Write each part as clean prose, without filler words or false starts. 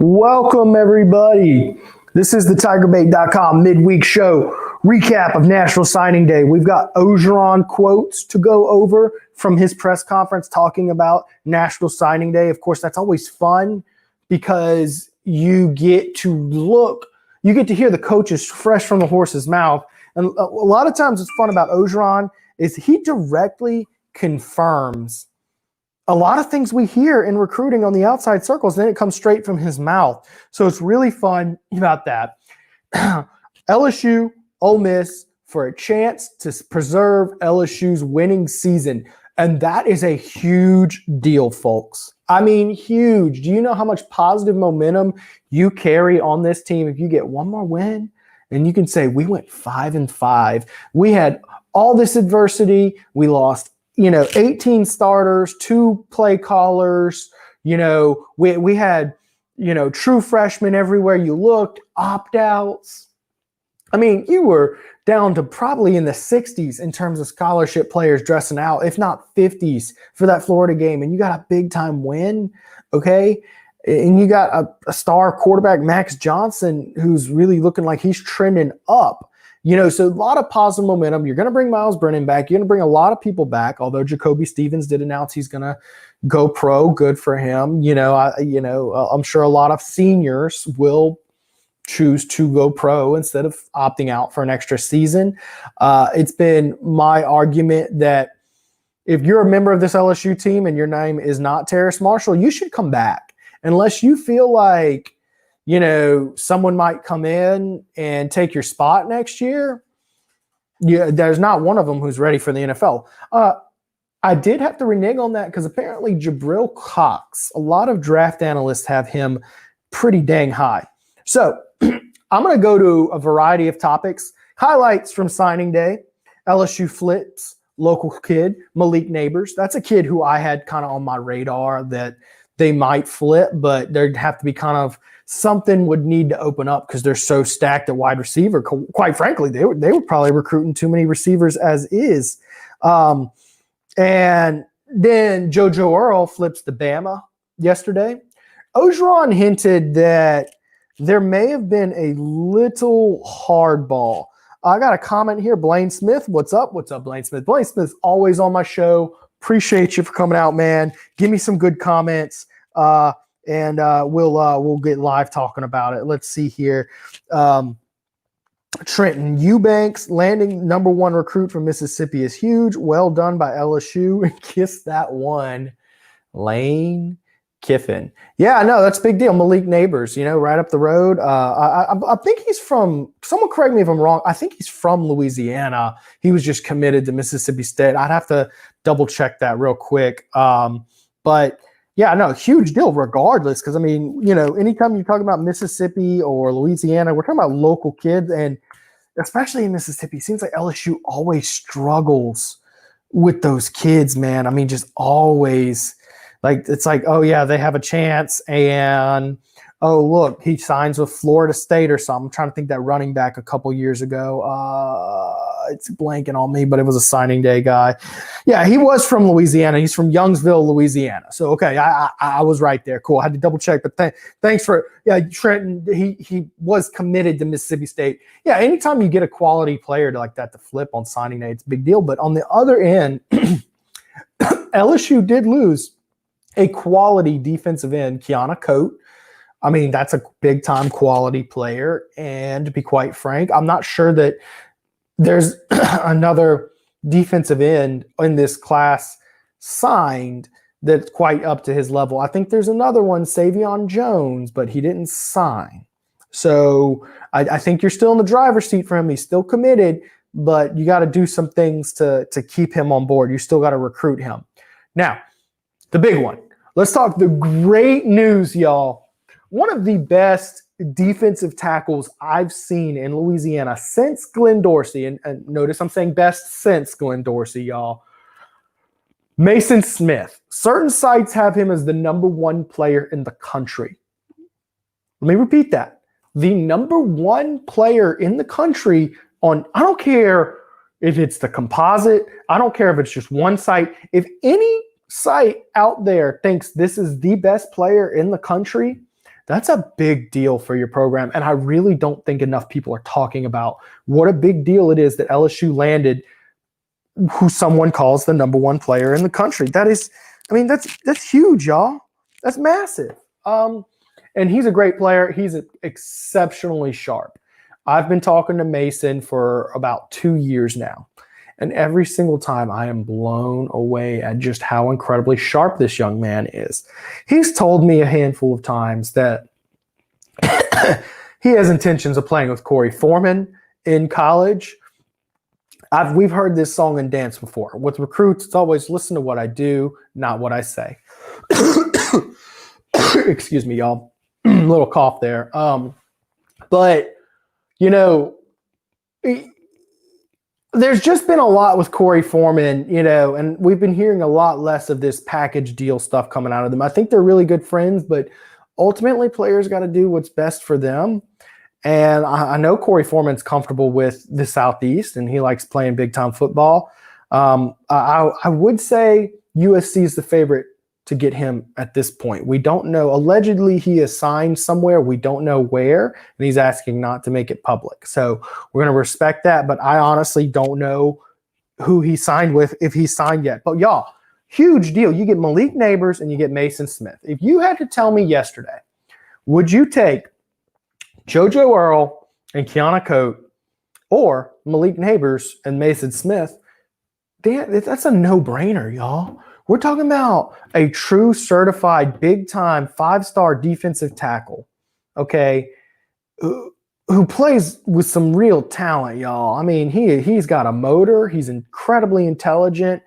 Welcome, everybody. This is the TigerBait.com midweek show recap of National Signing Day. We've got Orgeron quotes to go over from his press conference talking about National Signing Day. Of course, that's always fun because you get to hear the coaches fresh from the horse's mouth. And a lot of times what's fun about Orgeron is he directly confirms a lot of things we hear in recruiting on the outside circles, then it comes straight from his mouth. So it's really fun about that. LSU, Ole Miss for a chance to preserve LSU's winning season. And that is a huge deal, folks. I mean, huge. Do you know how much positive momentum you carry on this team if you get one more win? And you can say, we went 5-5. We had all this adversity. We lost 18 starters, 2 play callers, we had, true freshmen everywhere you looked, opt-outs. I mean, you were down to probably in the 60s in terms of scholarship players dressing out, if not 50s for that Florida game. And you got a big time win. Okay. And you got a star quarterback, Max Johnson, who's really looking like he's trending up. So a lot of positive momentum. You're going to bring Miles Brennan back. You're going to bring a lot of people back, although Jacoby Stevens did announce he's going to go pro. Good for him. I'm sure a lot of seniors will choose to go pro instead of opting out for an extra season. It's been my argument that if you're a member of this LSU team and your name is not Terrace Marshall, you should come back unless you feel like someone might come in and take your spot next year. Yeah, there's not one of them who's ready for the NFL. I did have to renege on that because apparently Jabril Cox, a lot of draft analysts have him pretty dang high. So I'm going to go to a variety of topics. Highlights from signing day. LSU flips, local kid, Malik Neighbors. That's a kid who I had kind of on my radar that they might flip, but there'd have to be kind of something would need to open up because they're so stacked at wide receiver. Quite frankly, they were probably recruiting too many receivers as is. And then JoJo Earl flips to Bama yesterday. Orgeron hinted that there may have been a little hardball. I got a comment here. Blaine Smith, what's up? What's up, Blaine Smith? Blaine Smith's always on my show. Appreciate you for coming out, man. Give me some good comments. And we'll get live talking about it. Let's see here. Trenton Eubanks landing number 1 recruit from Mississippi is huge. Well done by LSU. Kiss that one, Lane Kiffin. Yeah, no, that's a big deal. Malik Neighbors, right up the road. I think he's from. Someone correct me if I'm wrong. I think he's from Louisiana. He was just committed to Mississippi State. I'd have to double check that real quick. But yeah, no, huge deal regardless. Because, anytime you're talking about Mississippi or Louisiana, we're talking about local kids. And especially in Mississippi, it seems like LSU always struggles with those kids, man. Just always. It's like, oh, yeah, they have a chance. And, oh, look, he signs with Florida State or something. I'm trying to think that running back a couple years ago. It's blanking on me, but it was a signing day guy. Yeah, he was from Louisiana. He's from Youngsville, Louisiana. So, okay, I was right there. Cool. I had to double check, but thanks for Trenton. He was committed to Mississippi State. Yeah, anytime you get a quality player like that to flip on signing day, it's a big deal. But on the other end, LSU did lose a quality defensive end, Kiana Coate. That's a big-time quality player. And to be quite frank, I'm not sure that there's another defensive end in this class signed that's quite up to his level. I think there's another one, Savion Jones, but he didn't sign. So I think you're still in the driver's seat for him. He's still committed, but you got to do some things to keep him on board. You still got to recruit him. Now, the big one. Let's talk the great news, y'all. One of the best defensive tackles I've seen in Louisiana since Glenn Dorsey, and notice I'm saying best since Glenn Dorsey, y'all. Mason Smith. Certain sites have him as the number 1 player in the country. Let me repeat that. The number 1 player in the country on, I don't care if it's the composite, I don't care if it's just one site. If any site out there thinks this is the best player in the country, That's a big deal for your program. And I really don't think enough people are talking about what a big deal it is that LSU landed who someone calls the number one player in the country. That's huge, y'all. That's massive. And he's a great player. He's exceptionally sharp. I've been talking to Mason for about 2 years now. And every single time I am blown away at just how incredibly sharp this young man is. He's told me a handful of times that he has intentions of playing with Corey Foreman in college. We've heard this song and dance before. With recruits, it's always listen to what I do, not what I say. Excuse me, y'all. Little cough there. But, there's just been a lot with Corey Foreman, and we've been hearing a lot less of this package deal stuff coming out of them. I think they're really good friends, but ultimately players got to do what's best for them. And I know Corey Foreman's comfortable with the Southeast, and he likes playing big-time football. I would say USC is the favorite to get him at this point. We don't know. Allegedly, he is signed somewhere. We don't know where, and he's asking not to make it public. So we're going to respect that, but I honestly don't know who he signed with, if he's signed yet. But y'all, huge deal. You get Malik Neighbors and you get Mason Smith. If you had to tell me yesterday, would you take JoJo Earl and Kiana Coate or Malik Neighbors and Mason Smith? That's a no-brainer, y'all. We're talking about a true certified big-time 5-star defensive tackle, okay, who plays with some real talent, y'all. I mean, he's got a motor. He's incredibly intelligent.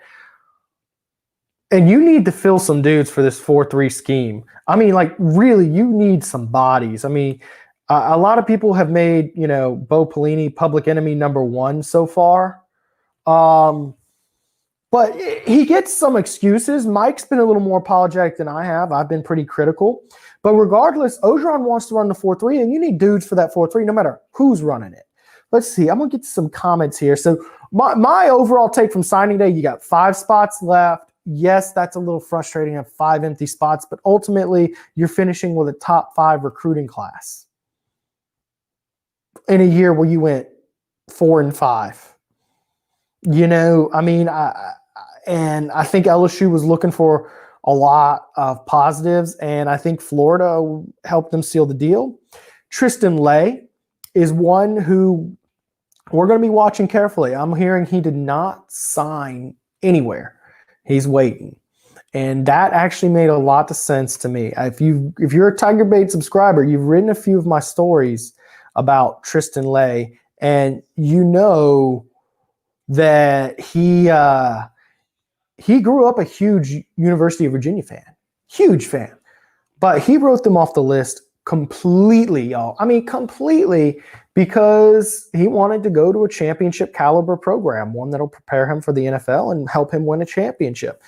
And you need to fill some dudes for this 4-3 scheme. I mean, really, you need some bodies. I mean, a lot of people have made, Bo Pelini public enemy number 1 so far. But he gets some excuses. Mike's been a little more apologetic than I have. I've been pretty critical. But regardless, Orgeron wants to run the 4-3, and you need dudes for that 4-3 no matter who's running it. Let's see. I'm going to get to some comments here. So my overall take from signing day, you got 5 spots left. Yes, that's a little frustrating. You have 5 empty spots, but ultimately you're finishing with a top 5 recruiting class in a year where you went 4-5. And I think LSU was looking for a lot of positives, and I think Florida helped them seal the deal. Tristan Lay is one who we're going to be watching carefully. I'm hearing he did not sign anywhere. He's waiting. And that actually made a lot of sense to me. If you're a TigerBait subscriber, you've written a few of my stories about Tristan Lay, and you know that he grew up a huge University of Virginia fan. Huge fan. But he wrote them off the list completely, y'all. I mean, completely, because he wanted to go to a championship caliber program, one that'll prepare him for the NFL and help him win a championship.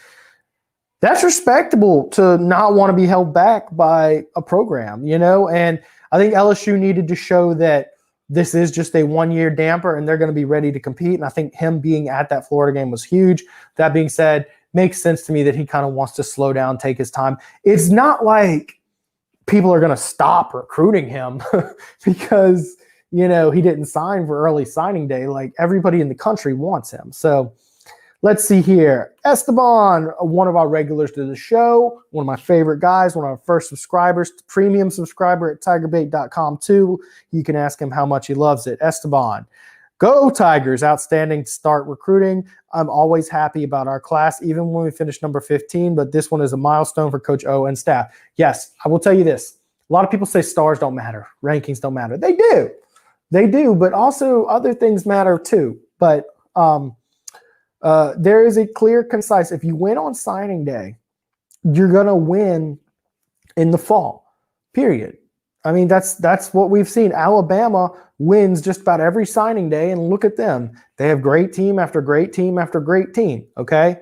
That's respectable to not want to be held back by a program, and I think LSU needed to show that this is just a one-year damper and they're going to be ready to compete. And I think him being at that Florida game was huge. That being said, makes sense to me that he kind of wants to slow down, take his time. It's not like people are going to stop recruiting him because, he didn't sign for early signing day. Like, everybody in the country wants him. So let's see here. Esteban, one of our regulars to the show, one of my favorite guys, one of our first subscribers, premium subscriber at TigerBait.com too. You can ask him how much he loves it. Esteban, go Tigers, outstanding start recruiting. I'm always happy about our class, even when we finish number 15, but this one is a milestone for Coach O and staff. Yes, I will tell you this. A lot of people say stars don't matter, rankings don't matter. They do. They do, but also other things matter too. But there is a clear, concise, if you win on signing day, you're going to win in the fall, period. I mean, that's what we've seen. Alabama wins just about every signing day, and look at them. They have great team after great team after great team, okay?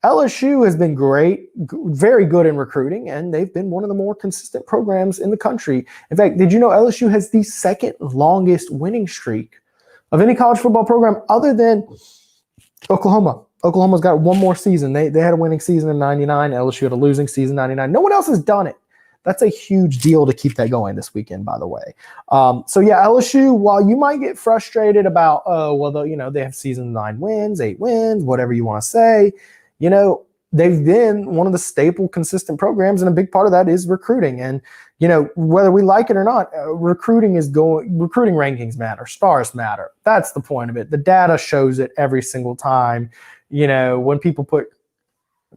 LSU has been great, very good in recruiting, and they've been one of the more consistent programs in the country. In fact, did you know LSU has the second longest winning streak of any college football program other than Oklahoma? Oklahoma's got one more season. They had a winning season in 99. LSU had a losing season in 99. No one else has done it. That's a huge deal to keep that going this weekend, by the way. So yeah, LSU, while you might get frustrated about, they have season 9 wins, 8 wins, whatever you want to say, they've been one of the staple, consistent programs, and a big part of that is recruiting. And whether we like it or not, recruiting rankings matter, stars matter. That's the point of it. The data shows it every single time. When people put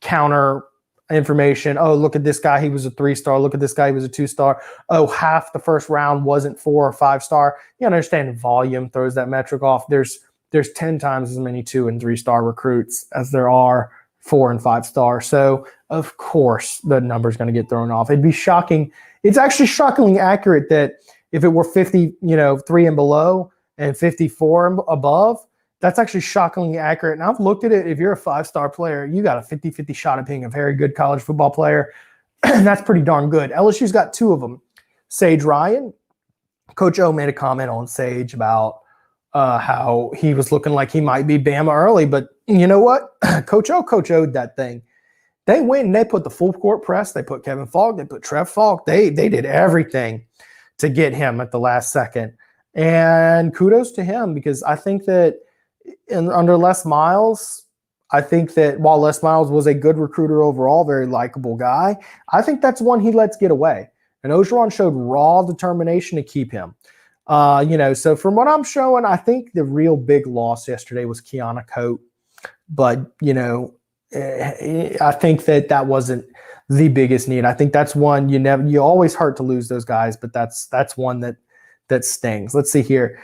counter information, oh, look at this guy, he was a 3-star. Look at this guy, he was a 2-star. Oh, half the first round wasn't 4 or 5-star. You understand volume throws that metric off. There's 10 times as many 2 and 3-star recruits as there are 4 and 5-star. So of course the number's going to get thrown off. It'd be shocking. It's actually shockingly accurate that if it were 50, 3 and below and 54 and above, that's actually shockingly accurate. And I've looked at it. If you're a 5-star player, you got a 50-50 shot at being a very good college football player. And that's pretty darn good. LSU's got 2 of them. Sage Ryan. Coach O made a comment on Sage about how he was looking like he might be Bama early. But you know what? Coach O'd that thing. They went and they put the full court press. They put Kevin Falk. They put Trev Falk. They did everything to get him at the last second. And kudos to him, because I think that under Les Miles, I think that while Les Miles was a good recruiter overall, very likable guy, I think that's one he lets get away. And Orgeron showed raw determination to keep him. So from what I'm showing, I think the real big loss yesterday was Kiana Cote. But, I think that wasn't the biggest need. I think that's one you always hurt to lose those guys, but that's one that stings. Let's see here.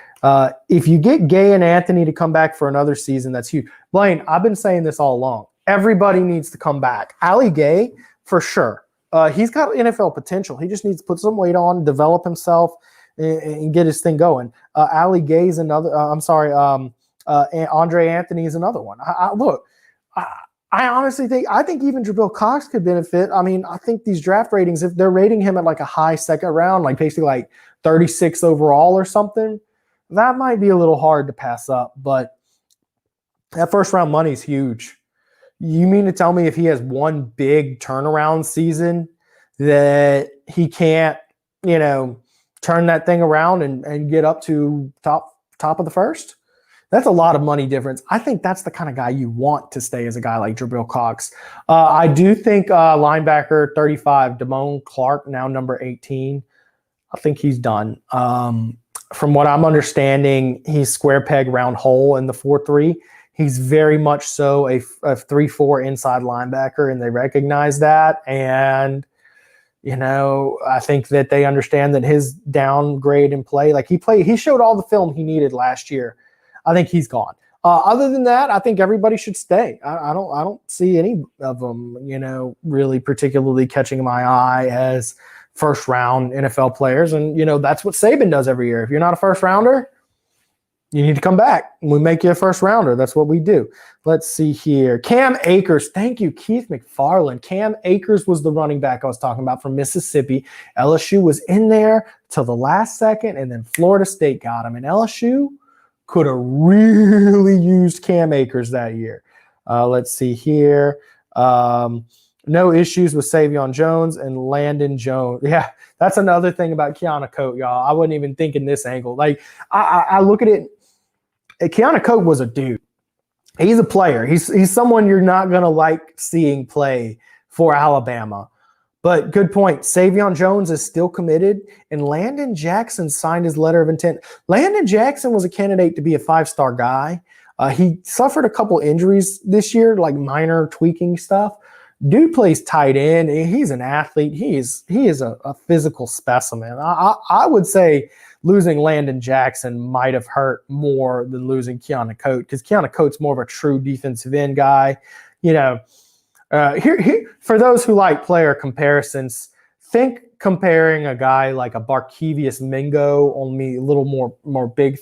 If you get Gay and Anthony to come back for another season, that's huge. Blaine, I've been saying this all along. Everybody needs to come back. Ali Gay, for sure. He's got NFL potential. He just needs to put some weight on, develop himself, and get his thing going. Ali Gay is another. Andre Anthony is another one. I honestly think even Jabril Cox could benefit. I mean, I think these draft ratings, if they're rating him at like a high second round, like basically like 36 overall or something, that might be a little hard to pass up. But that first round money is huge. You mean to tell me if he has one big turnaround season that he can't, turn that thing around and get up to top of the first? That's a lot of money difference. I think that's the kind of guy you want to stay as a guy like Jabril Cox. I do think linebacker 35, Damone Clark, now number 18, I think he's done. From what I'm understanding, he's square peg, round hole in the 4-3. He's very much so a 3-4 inside linebacker, and they recognize that. And, I think that they understand that his downgrade in play, like he showed all the film he needed last year. I think he's gone. Other than that, I think everybody should stay. I don't see any of them, really particularly catching my eye as first round NFL players. And, that's what Saban does every year. If you're not a first rounder, you need to come back. We make you a first rounder. That's what we do. Let's see here. Cam Akers. Thank you, Keith McFarland. Cam Akers was the running back I was talking about from Mississippi. LSU was in there till the last second, and then Florida State got him. And LSU could have really used Cam Akers that year. Let's see here. No issues with Savion Jones and Landon Jones. Yeah, that's another thing about Kiana Cote, y'all. I wasn't even thinking this angle. Like, I look at it. Kiana Cote was a dude. He's a player. He's someone you're not going to like seeing play for Alabama. But good point. Savion Jones is still committed, and Landon Jackson signed his letter of intent. Landon Jackson was a candidate to be a 5-star guy. He suffered a couple injuries this year, like minor tweaking stuff. Dude plays tight end. He's an athlete. He is a physical specimen. I would say losing Landon Jackson might have hurt more than losing Kiana Cote, because Kiana Cote's more of a true defensive end guy. Here, for those who like player comparisons, think comparing a guy like a Barkevius Mingo, only a little more big,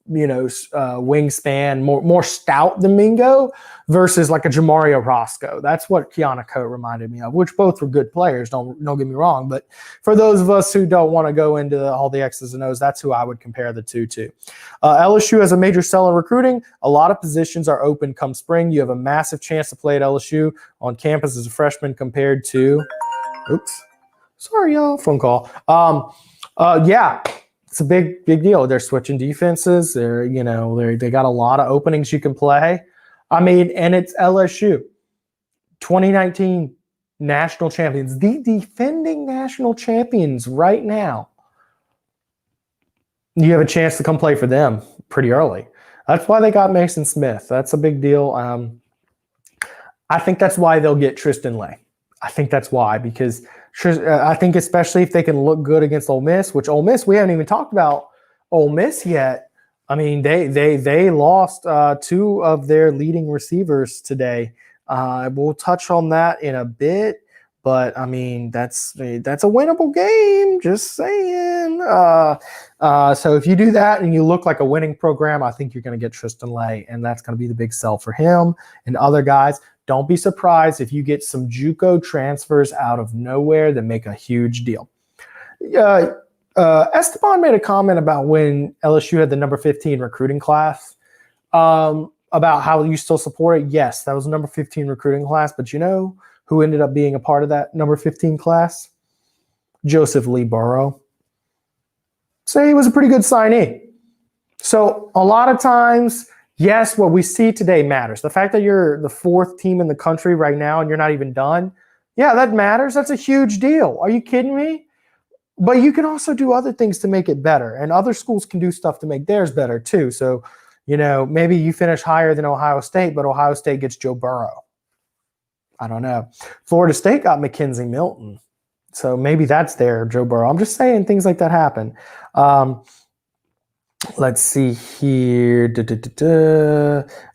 wingspan, more stout than Mingo, versus like a Jamario Roscoe. That's what Kiana Cote reminded me of, which both were good players, don't get me wrong. But for those of us who don't want to go into all the X's and O's, that's who I would compare the two to. LSU has a major sell in recruiting. A lot of positions are open come spring. You have a massive chance to play at LSU on campus as a freshman compared to Sorry, y'all. Phone call. Yeah, it's a big deal. They're switching defenses. They got a lot of openings you can play. I mean, and it's LSU, 2019 national champions, the defending national champions right now. You have a chance to come play for them pretty early. That's why they got Mason Smith. That's a big deal. I think that's why they'll get Tristan Lay. I think that's why, because I think especially if they can look good against Ole Miss, which Ole Miss, we haven't even talked about Ole Miss yet. I mean, they lost two of their leading receivers today. We'll touch on that in a bit, but I mean that's a winnable game. Just saying. So if you do that and you look like a winning program, I think you're going to get Tristan Lay, and that's going to be the big sell for him and other guys. Don't be surprised if you get some JUCO transfers out of nowhere that make a huge deal. Esteban made a comment about when LSU had the number 15 recruiting class, about how you still support it. Yes, that was the number 15 recruiting class, but you know who ended up being a part of that number 15 class? Joseph Lee Burrow. So he was a pretty good signee. So a lot of times, yes, what we see today matters. The fact that you're the fourth team in the country right now and you're not even done, yeah, that matters. That's a huge deal. Are you kidding me? But you can also do other things to make it better, and other schools can do stuff to make theirs better too. So, maybe you finish higher than Ohio State, but Ohio State gets Joe Burrow. I don't know. Florida State got Mackenzie Milton. So maybe that's their Joe Burrow. I'm just saying things like that happen. Let's see here.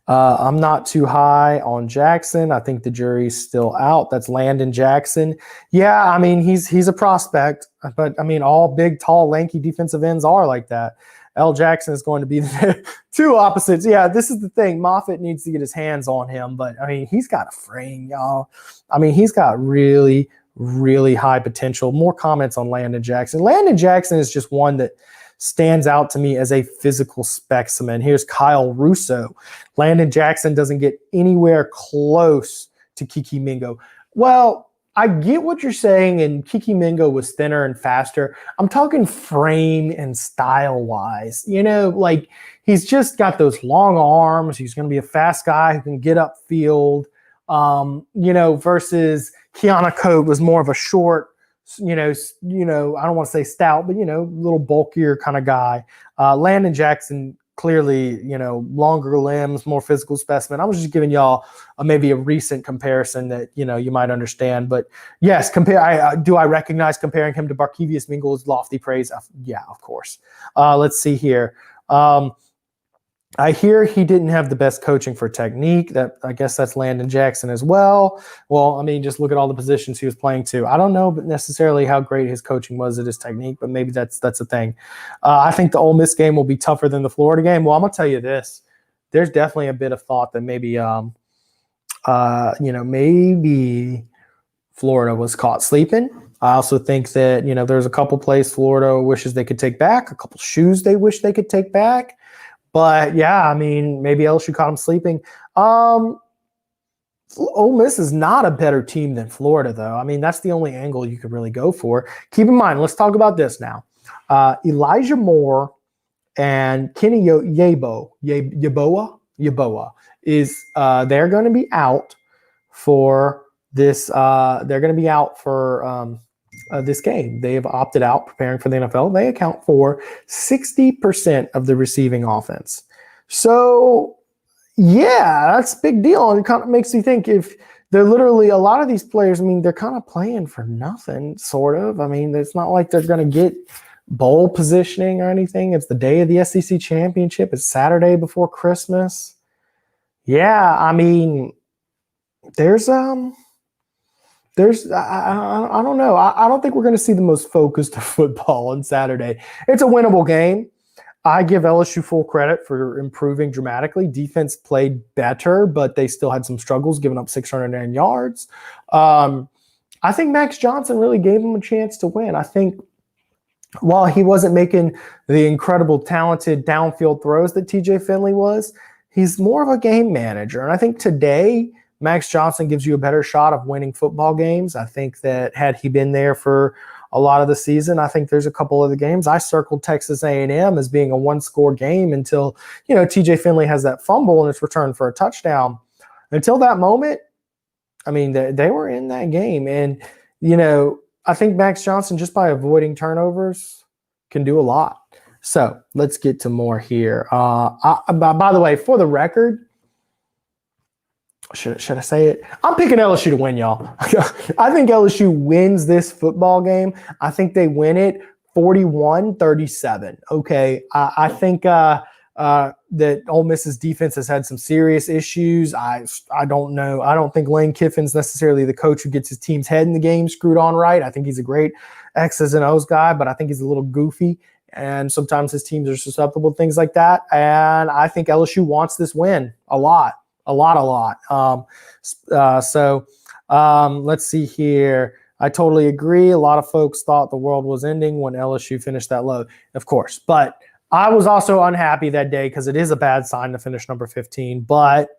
I'm not too high on Jackson. I think the jury's still out. That's Landon Jackson. Yeah, I mean, he's a prospect, but I mean, all big, tall, lanky defensive ends are like that. L. Jackson is going to be the two opposites. Yeah, this is the thing. Moffitt needs to get his hands on him, but I mean, he's got a frame, y'all. I mean, he's got really, really high potential. More comments on Landon Jackson. Landon Jackson is just one that stands out to me as a physical specimen. Here's Kyle Russo. Landon Jackson doesn't get anywhere close to Kiki Mingo. Well, I get what you're saying, and Kiki Mingo was thinner and faster. I'm talking frame and style-wise. Like he's just got those long arms. He's going to be a fast guy who can get upfield. Versus Keanu Coate was more of a short, I don't want to say stout, but, a little bulkier kind of guy. Landon Jackson, clearly, longer limbs, more physical specimen. I was just giving y'all maybe a recent comparison that, you might understand. But yes, do I recognize comparing him to Barkevious Mingo is lofty praise? Yeah, of course. Let's see here. I hear he didn't have the best coaching for technique. I guess that's Landon Jackson as well. Well, I mean, just look at all the positions he was playing to. I don't know necessarily how great his coaching was at his technique, but maybe that's a thing. I think the Ole Miss game will be tougher than the Florida game. Well, I'm gonna tell you this: there's definitely a bit of thought that maybe, maybe Florida was caught sleeping. I also think that there's a couple plays Florida wishes they could take back, a couple shoes they wish they could take back. But yeah, I mean, maybe LSU caught him sleeping. Ole Miss is not a better team than Florida, though. I mean, that's the only angle you could really go for. Keep in mind, let's talk about this now. Elijah Moore and Kenny Yeboah is they're going to be out for this. They're going to be out for this game. They have opted out, preparing for the NFL. They account for 60% of the receiving offense. So, yeah, that's a big deal. And it kind of makes me think if they're literally, a lot of these players, I mean, they're kind of playing for nothing, sort of. I mean, it's not like they're going to get bowl positioning or anything. It's the day of the SEC championship. It's Saturday before Christmas. Yeah, I mean, there's I don't know. I don't think we're going to see the most focused football on Saturday. It's a winnable game. I give LSU full credit for improving dramatically. Defense played better, but they still had some struggles, giving up 609 yards. I think Max Johnson really gave them a chance to win. I think while he wasn't making the incredible, talented downfield throws that TJ Finley was, he's more of a game manager. And I think today Max Johnson gives you a better shot of winning football games. I think that had he been there for a lot of the season, I think there's a couple of the games. I circled Texas A&M as being a one-score game until, TJ Finley has that fumble and it's returned for a touchdown. Until that moment, I mean, they were in that game. And, I think Max Johnson, just by avoiding turnovers, can do a lot. So let's get to more here. By the way, for the record, should I say it? I'm picking LSU to win, y'all. I think LSU wins this football game. I think they win it 41-37. Okay, I think that Ole Miss's defense has had some serious issues. I don't know. I don't think Lane Kiffin's necessarily the coach who gets his team's head in the game screwed on right. I think he's a great X's and O's guy, but I think he's a little goofy, and sometimes his teams are susceptible to things like that. And I think LSU wants this win a lot. Let's see here. I totally agree. A lot of folks thought the world was ending when LSU finished that low, of course. But I was also unhappy that day because it is a bad sign to finish number 15. But,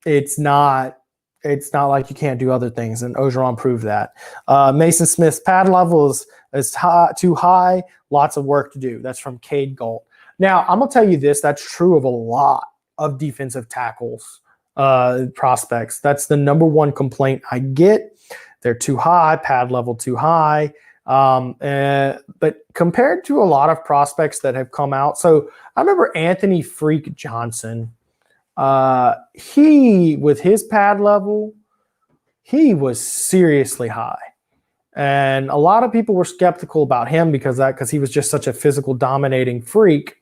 it's not like you can't do other things, and Ogeron proved that. Mason Smith's pad level is too high. Lots of work to do. That's from Cade Galt. Now, I'm going to tell you this. That's true of a lot of defensive tackles prospects. That's the number one complaint I get. They're too high, pad level too high. But compared to a lot of prospects that have come out, so I remember Anthony Freak Johnson. He, with his pad level, he was seriously high. And a lot of people were skeptical about him because he was just such a physical dominating freak.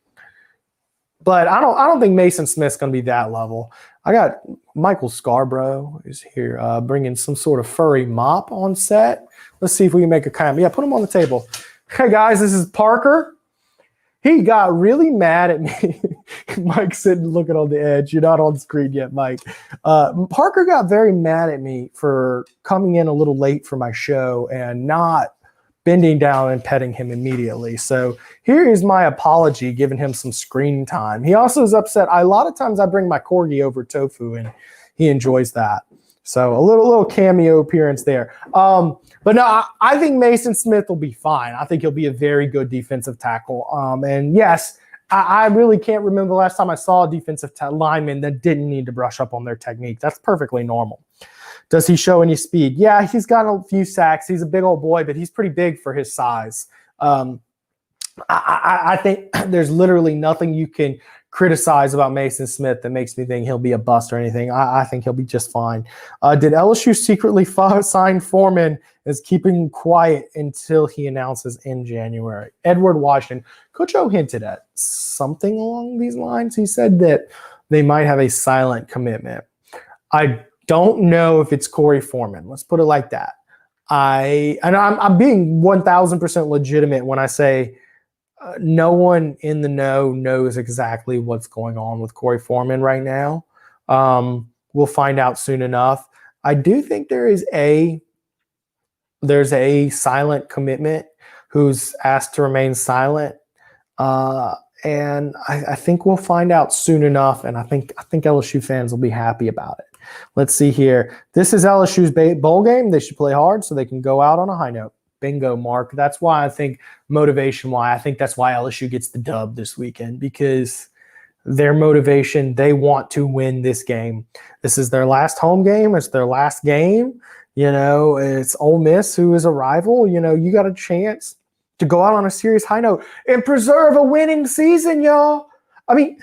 But I don't think Mason Smith's going to be that level. I got Michael Scarborough is here bringing some sort of furry mop on set. Let's see if we can make a comment. Yeah, put him on the table. Hey, guys, this is Parker. He got really mad at me. Mike's sitting looking on the edge. You're not on the screen yet, Mike. Parker got very mad at me for coming in a little late for my show and not bending down and petting him immediately. So here is my apology, giving him some screen time. He also is upset. A lot of times I bring my corgi over Tofu, and he enjoys that. So a little cameo appearance there. But no, I think Mason Smith will be fine. I think he'll be a very good defensive tackle. And yes, I really can't remember the last time I saw a defensive lineman that didn't need to brush up on their technique. That's perfectly normal. Does he show any speed? Yeah, he's got a few sacks. He's a big old boy, but he's pretty big for his size. I think there's literally nothing you can criticize about Mason Smith that makes me think he'll be a bust or anything. I think he'll be just fine. Did LSU secretly sign Foreman as keeping quiet until he announces in January? Edward Washington. Coach O hinted at something along these lines. He said that they might have a silent commitment. I don't know if it's Corey Foreman. Let's put it like that. I'm being 1,000% legitimate when I say no one in the know knows exactly what's going on with Corey Foreman right now. We'll find out soon enough. I do think there's a silent commitment who's asked to remain silent. And I think we'll find out soon enough. And I think LSU fans will be happy about it. Let's see here. This is LSU's bowl game. They should play hard so they can go out on a high note. Bingo, Mark. That's why I think I think that's why LSU gets the dub this weekend, because their motivation, they want to win this game. This is their last home game. It's their last game. It's Ole Miss, who is a rival. You got a chance to go out on a serious high note and preserve a winning season, y'all. I mean,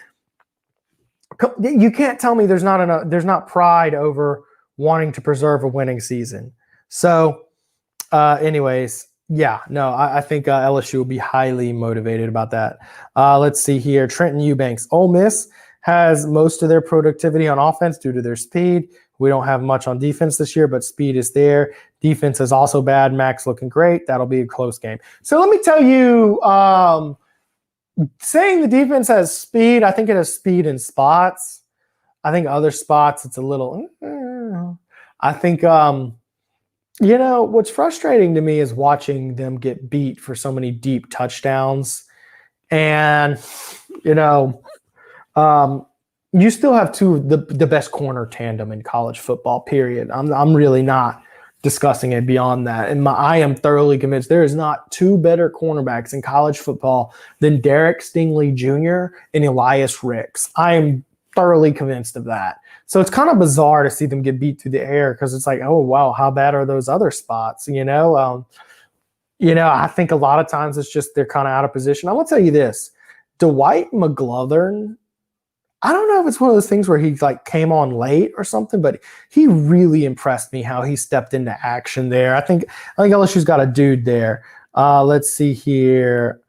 you can't tell me there's not pride over wanting to preserve a winning season. So, anyways, yeah, no, I think LSU will be highly motivated about that. Let's see here. Trenton Eubanks. Ole Miss has most of their productivity on offense due to their speed. We don't have much on defense this year, but speed is there. Defense is also bad. Max looking great. That'll be a close game. So let me tell you, saying the defense has speed, I think it has speed in spots. I think other spots it's a little. I think what's frustrating to me is watching them get beat for so many deep touchdowns, and you still have two of the best corner tandem in college football, period. I'm really not discussing it beyond that. And I am thoroughly convinced there is not two better cornerbacks in college football than Derek Stingley Jr. and Elias Ricks. I am thoroughly convinced of that. So it's kind of bizarre to see them get beat through the air because it's like, oh, wow, how bad are those other spots? I think a lot of times it's just they're kind of out of position. I'm going to tell you this. Dwight McGlothern, I don't know if it's one of those things where he like came on late or something, but he really impressed me how he stepped into action there. I think LSU's got a dude there. Let's see here.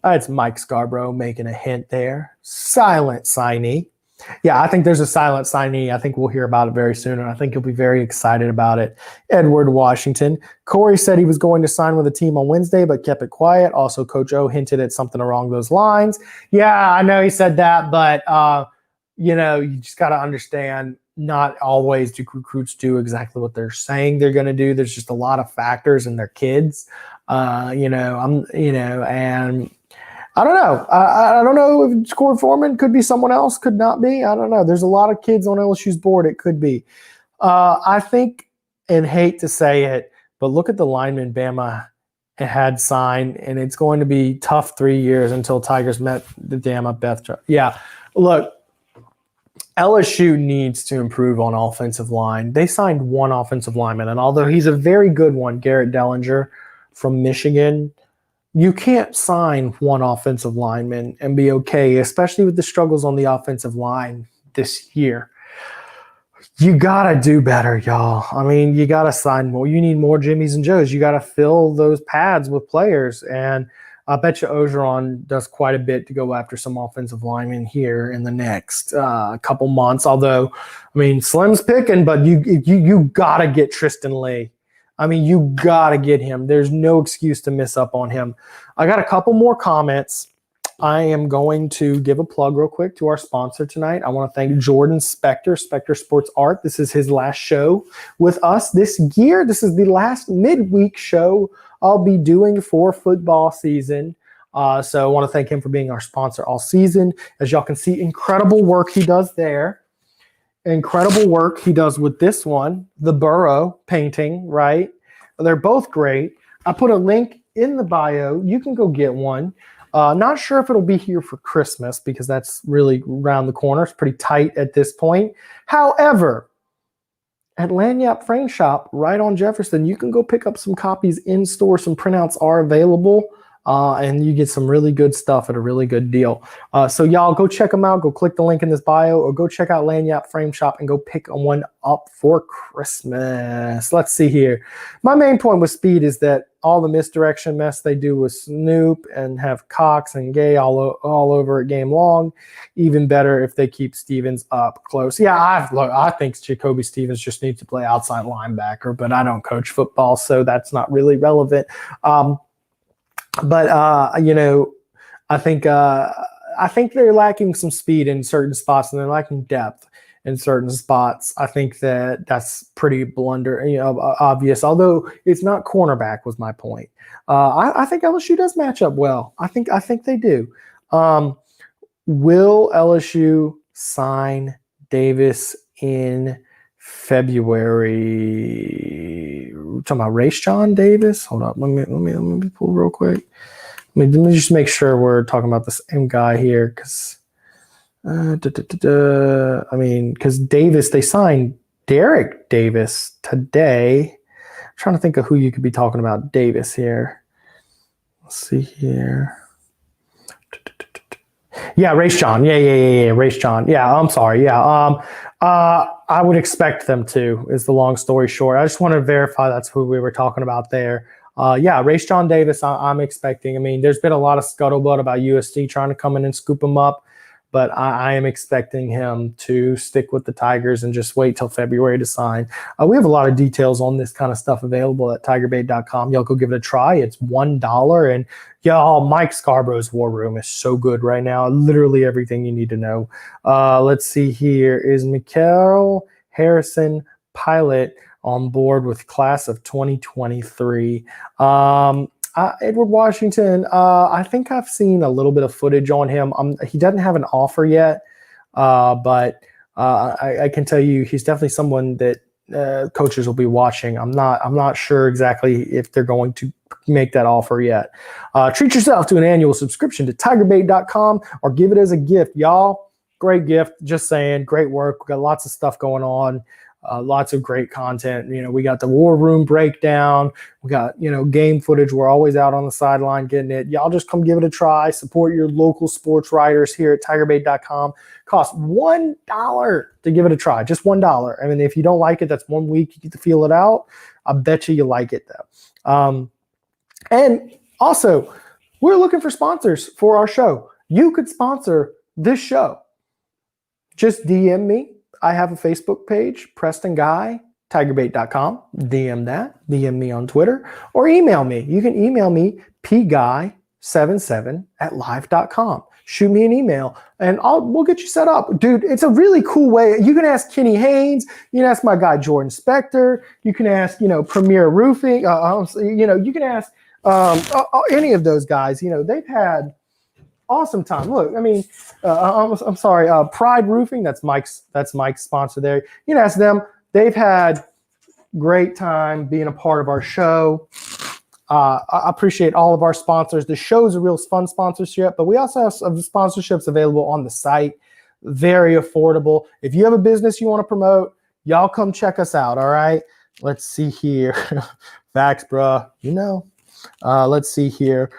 It's Mike Scarborough making a hint there. Silent signee. Yeah, I think there's a silent signee. I think we'll hear about it very soon, and I think you'll be very excited about it. Edward Washington. Corey said he was going to sign with the team on Wednesday, but kept it quiet. Also, Coach O hinted at something along those lines. Yeah, I know he said that, but, you just got to understand not always do recruits do exactly what they're saying they're going to do. There's just a lot of factors in their kids, and I don't know. I don't know if Corey Foreman could be someone else, could not be. I don't know. There's a lot of kids on LSU's board. It could be. I think, and hate to say it, but look at the lineman Bama had signed, and it's going to be tough 3 years until Tigers met the Bama Beth. Yeah, look, LSU needs to improve on offensive line. They signed one offensive lineman, and although he's a very good one, Garrett Dellinger from Michigan, you can't sign one offensive lineman and be okay, especially with the struggles on the offensive line this year. You got to do better, y'all. I mean, you got to sign more. You need more Jimmies and Joes. You got to fill those pads with players. And I bet you Ogeron does quite a bit to go after some offensive linemen here in the next couple months. Although, I mean, Slim's picking, but you got to get Tristan Lay. I mean, you got to get him. There's no excuse to miss up on him. I got a couple more comments. I am going to give a plug real quick to our sponsor tonight. I want to thank Jordan Spector Sports Art. This is his last show with us this year. This is the last midweek show I'll be doing for football season. So I want to thank him for being our sponsor all season. As y'all can see, incredible work he does there. Incredible work he does with this one, the Burrow painting, right? They're both great. I put a link in the bio. You can go get one. Not sure if it'll be here for Christmas because that's really around the corner. It's pretty tight at this point. However, at Lanyap Frame Shop right on Jefferson, you can go pick up some copies in store. Some printouts are available. And you get some really good stuff at a really good deal. So y'all go check them out. Go click the link in this bio or go check out Lanyap Frame Shop and go pick one up for Christmas. Let's see here. My main point with Speed is that all the misdirection mess they do with Snoop and have Cox and Gay all over it game long. Even better if they keep Stevens up close. Yeah, I think Jacoby Stevens just needs to play outside linebacker, but I don't coach football, so that's not really relevant. But I think they're lacking some speed in certain spots, and they're lacking depth in certain spots. I think that's pretty obvious. Although it's not cornerback was my point. I think LSU does match up well. I think they do. Will LSU sign Davis in February? We're talking about Race John Davis. Hold up, let me pull real quick. Let me just make sure we're talking about the same guy here, because because Davis, they signed Derek Davis today. I'm trying to think of who you could be talking about Davis here. Let's see here. Yeah, Race John. Yeah, Race John. Yeah, I'm sorry. Yeah, I would expect them to, is the long story short. I just want to verify that's who we were talking about there. Race John Davis, I'm expecting. I mean, there's been a lot of scuttlebutt about USC trying to come in and scoop him up, but I am expecting him to stick with the Tigers and just wait till February to sign. We have a lot of details on this kind of stuff available at TigerBait.com. Y'all go give it a try. It's $1. And y'all, Mike Scarborough's War Room is so good right now. Literally everything you need to know. Let's see here. Is Mikael Harrison Pilot on board with class of 2023? Edward Washington, I think I've seen a little bit of footage on him. He doesn't have an offer yet, but I can tell you he's definitely someone that coaches will be watching. I'm not sure exactly if they're going to make that offer yet. Treat yourself to an annual subscription to TigerBait.com or give it as a gift, y'all. Great gift. Just saying, great work. We got lots of stuff going on. Lots of great content. We got the War Room breakdown. We got, game footage. We're always out on the sideline getting it. Y'all just come give it a try. Support your local sports writers here at TigerBait.com. Costs $1 to give it a try. Just $1. I mean, if you don't like it, that's 1 week. You get to feel it out. I bet you like it, though. And also, we're looking for sponsors for our show. You could sponsor this show. Just DM me. I have a Facebook page, Preston Guy, TigerBait.com. DM that. DM me on Twitter or email me. You can email me, pguy77@live.com. Shoot me an email and we'll get you set up. Dude, it's a really cool way. You can ask Kenny Haynes. You can ask my guy, Jordan Spector. You can ask, Premier Roofing. You can ask any of those guys. They've had awesome time. Look, I mean, I'm sorry, Pride Roofing. That's Mike's sponsor there. You can ask them. They've had great time being a part of our show. I appreciate all of our sponsors. The show's a real fun sponsorship, but we also have some sponsorships available on the site. Very affordable. If you have a business you want to promote, y'all come check us out. All right. Let's see here. Facts, bruh. Let's see here.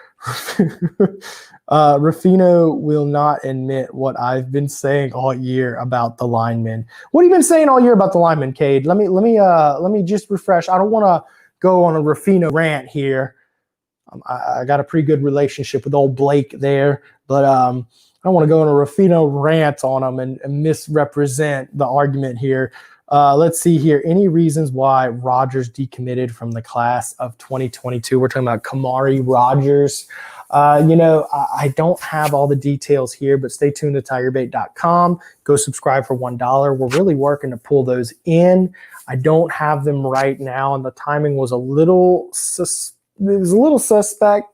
Ruffino will not admit what I've been saying all year about the linemen. What have you been saying all year about the linemen, Cade? Let me just refresh. I don't want to go on a Ruffino rant here. I got a pretty good relationship with old Blake there, but I don't want to go on a Ruffino rant on him and misrepresent the argument here. Let's see here. Any reasons why Rodgers decommitted from the class of 2022? We're talking about Kamari Rodgers. I don't have all the details here, but stay tuned to TigerBait.com. Go subscribe for $1. We're really working to pull those in. I don't have them right now, and the timing was a little suspect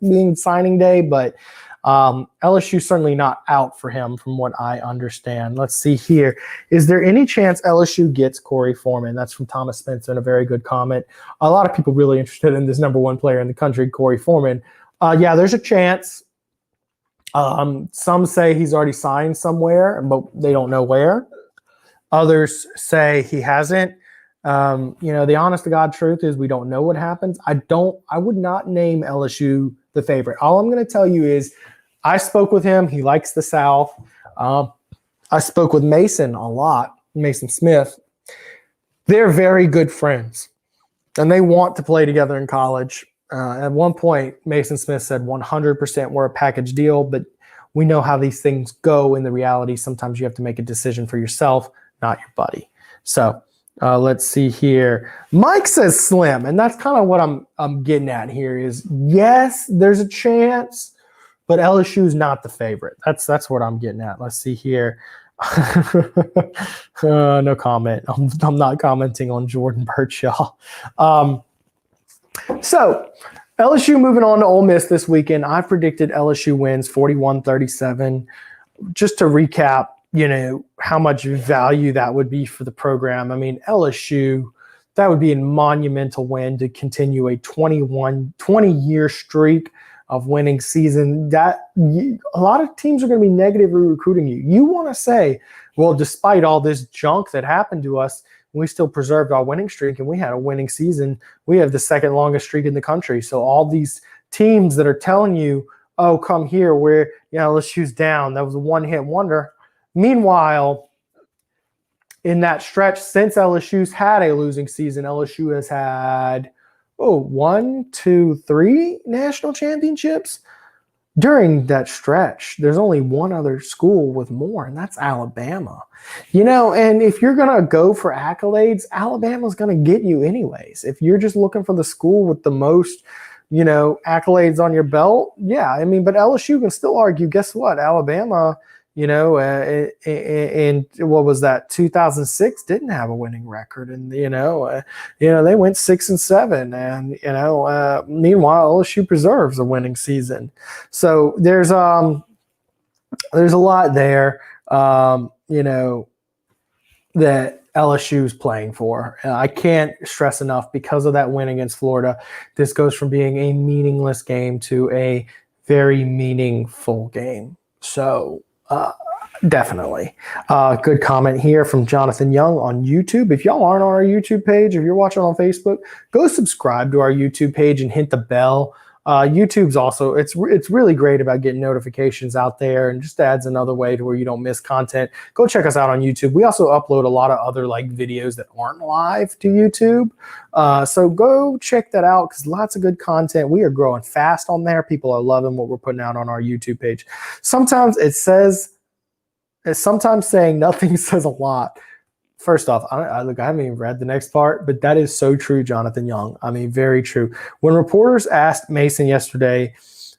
being signing day, but LSU certainly not out for him from what I understand. Let's see here. Is there any chance LSU gets Corey Foreman? That's from Thomas Spencer, and a very good comment. A lot of people really interested in this number one player in the country, Corey Foreman. Yeah, there's a chance. Some say he's already signed somewhere, but they don't know where. Others say he hasn't. The honest to God truth is we don't know what happens. I would not name LSU the favorite. All I'm going to tell you is I spoke with him. He likes the South. I spoke with Mason a lot, Mason Smith. They're very good friends, and they want to play together in college. At one point, Mason Smith said 100% we're a package deal, but we know how these things go in the reality. Sometimes you have to make a decision for yourself, not your buddy. So let's see here. Mike says slim, and that's kind of what I'm getting at here is, yes, there's a chance, but LSU is not the favorite. That's what I'm getting at. Let's see here. No comment. I'm not commenting on Jordan Birch, y'all. So LSU moving on to Ole Miss this weekend. I predicted LSU wins 41-37. Just to recap, how much value that would be for the program. I mean, LSU, that would be a monumental win to continue a 20-year streak of winning season. That a lot of teams are going to be negatively recruiting you. You want to say, well, despite all this junk that happened to us, we still preserved our winning streak and we had a winning season. We have the second longest streak in the country. So all these teams that are telling you, oh, come here, where LSU's down, that was a one-hit wonder. Meanwhile, in that stretch since LSU's had a losing season, LSU has had 1, 2, 3 national championships. During that stretch, there's only one other school with more, and that's Alabama. And if you're going to go for accolades, Alabama's going to get you anyways. If you're just looking for the school with the most, accolades on your belt, yeah. I mean, but LSU can still argue, guess what? Alabama And what was that? 2006 didn't have a winning record, and they went 6-7, and meanwhile LSU preserves a winning season. So there's a lot there, that LSU is playing for. I can't stress enough, because of that win against Florida, this goes from being a meaningless game to a very meaningful game. So definitely. Good comment here from Jonathan Young on YouTube. If y'all aren't on our YouTube page, if you're watching on Facebook, go subscribe to our YouTube page and hit the bell. YouTube's also, it's really great about getting notifications out there, and just adds another way to where you don't miss content. Go check us out on YouTube. We also upload a lot of other videos that aren't live to YouTube. So go check that out, because lots of good content. We are growing fast on there. People are loving what we're putting out on our YouTube page. Sometimes saying nothing says a lot. First off, I haven't even read the next part, but that is so true, Jonathan Young. I mean, very true. When reporters asked Mason yesterday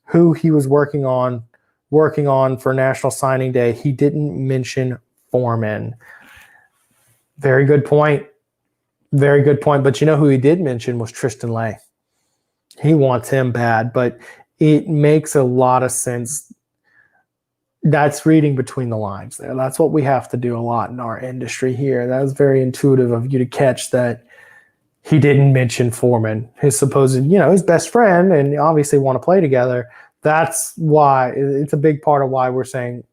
who he was working on for National Signing Day, he didn't mention Foreman. Very good point. Very good point. But who he did mention was Tristan Lay. He wants him bad, but it makes a lot of sense. That's reading between the lines there. That's what we have to do a lot in our industry here. That was very intuitive of you to catch that he didn't mention Foreman, his supposed, his best friend, and obviously want to play together. That's why it's a big part of why we're saying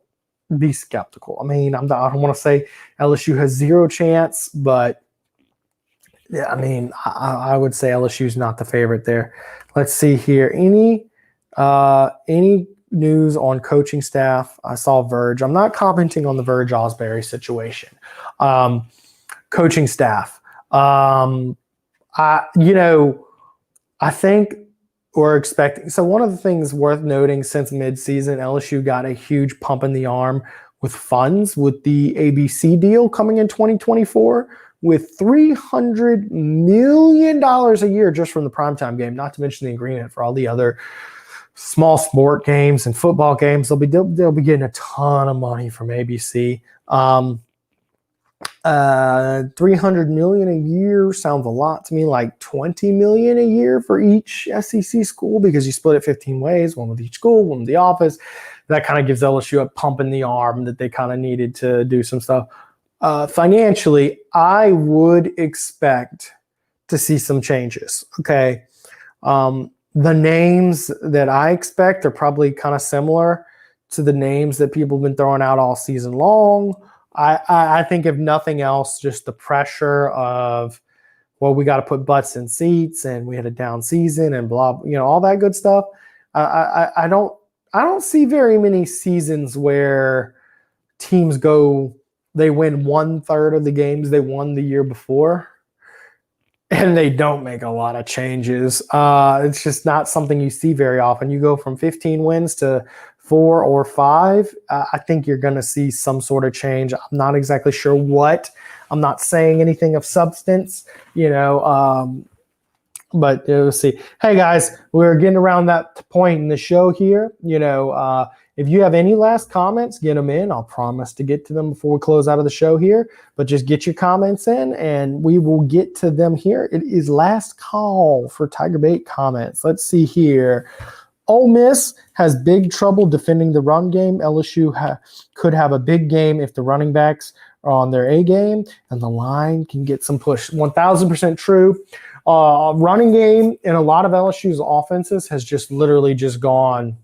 be skeptical. I mean, I don't want to say LSU has zero chance, but yeah, I mean, I would say LSU's not the favorite there. Let's see here. Any news on coaching staff? I saw Verge. I'm not commenting on the Verge Osbury situation. Coaching staff. I think we're expecting. So one of the things worth noting, since midseason, LSU got a huge pump in the arm with funds with the ABC deal coming in 2024, with $300 million a year just from the primetime game, not to mention the agreement for all the other small sport games and football games. They'll be getting a ton of money from ABC. $300 million a year sounds a lot to me, like $20 million a year for each SEC school, because you split it 15 ways, one with each school, one with the office. That kind of gives LSU a pump in the arm that they kind of needed to do some stuff. Financially, I would expect to see some changes. Okay. The names that I expect are probably kind of similar to the names that people have been throwing out all season long. I think, if nothing else, just the pressure of, well, we got to put butts in seats, and we had a down season, and blah, all that good stuff. I don't see very many seasons where teams they win 1/3 of the games they won the year before, and they don't make a lot of changes. It's just not something you see very often. You go from 15 wins to 4 or 5. I think you're going to see some sort of change. I'm not exactly sure what. I'm not saying anything of substance, but we'll see. Hey, guys, we're getting around that point in the show here. If you have any last comments, get them in. I'll promise to get to them before we close out of the show here. But just get your comments in, and we will get to them here. It is last call for TigerBait comments. Let's see here. Ole Miss has big trouble defending the run game. LSU could have a big game if the running backs are on their A game, and the line can get some push. 1,000% true. Running game in a lot of LSU's offenses has just literally just gone.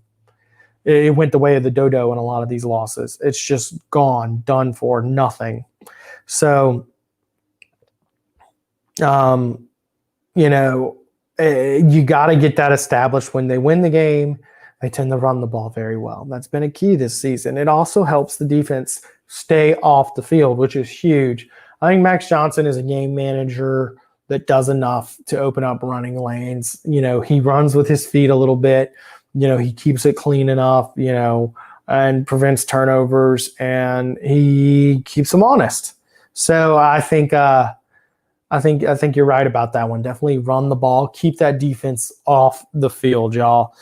It went the way of the dodo in a lot of these losses. It's just gone, done for, nothing. So, you got to get that established. When they win the game, they tend to run the ball very well. That's been a key this season. It also helps the defense stay off the field, which is huge. I think Max Johnson is a game manager that does enough to open up running lanes. He runs with his feet a little bit. He keeps it clean enough, and prevents turnovers, and he keeps them honest. So I think you're right about that one. Definitely run the ball, keep that defense off the field, y'all.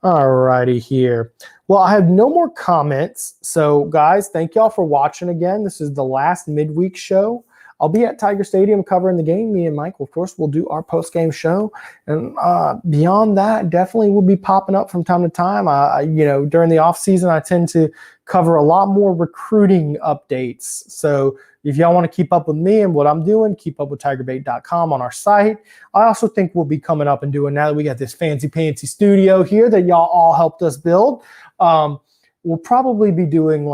All righty here. Well, I have no more comments. So, guys, thank y'all for watching again. This is the last midweek show. I'll be at Tiger Stadium covering the game. Me and Mike, of course, will do our post-game show. And beyond that, definitely will be popping up from time to time. During the off season, I tend to cover a lot more recruiting updates. So if y'all want to keep up with me and what I'm doing, keep up with TigerBait.com on our site. I also think we'll be coming up and doing, now that we got this fancy studio here that y'all all helped us build, we'll probably be doing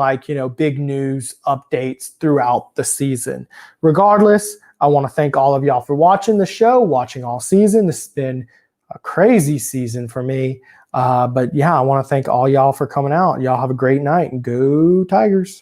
big news updates throughout the season. Regardless, I want to thank all of y'all for watching the show, watching all season. This has been a crazy season for me. But yeah, I want to thank all y'all for coming out. Y'all have a great night and go Tigers.